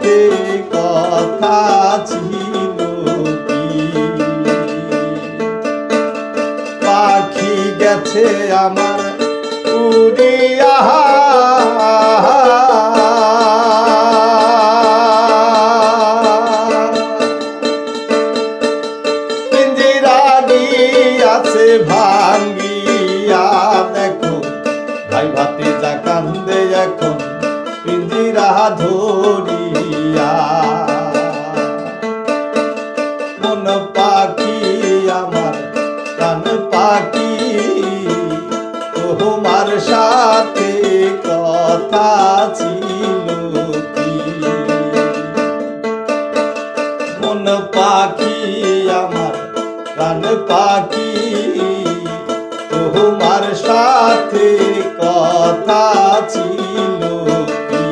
সাথে কথা ছিল কি? পাখি গেছে আমার উড়িয়া, পিঞ্জিরা দিয়াছে ভাঙ্গিয়া। দেখো ভাই ভাতিজা কান্দে এখন পিঞ্জিরা ধরিয়া। মন পাখি আমার প্রাণ পাখি, তোমার সাথে কথা ছিল কি? মন পাখি আমার প্রাণ পাখি, তোমার সাথে কথা ছিল কি?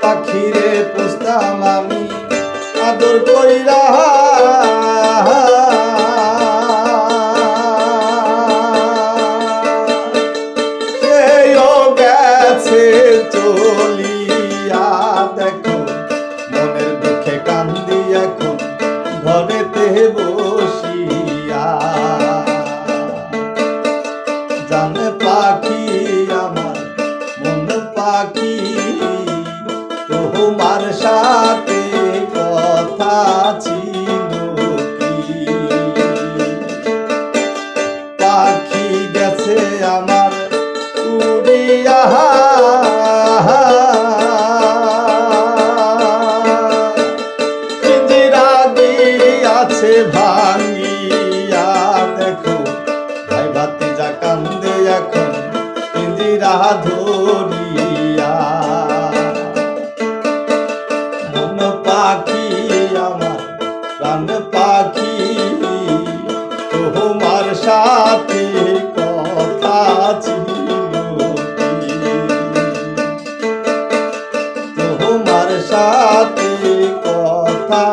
পাখিরে পুষতাম আমি আদর কইরা, সেও গেছে চলিয়া। দেখো মনের দুঃখে কান্দি এখন ঘরেতে বসিয়া। জানে পাখি আমার মন পাখি, তোমার সাথে কথা ছিল কি? পাখি গেছে আমার উড়িয়া, পিঞ্জিরা দিয়াছে ভাঙ্গিয়া। দেখো ভাই ভাতিজা কান্দে এখন পিঞ্জিরা ধরিয়া। মন পাখি আমার প্রাণ পাখি, তোমার সাথে কথা ছিল কি? তোমার সাথে কথা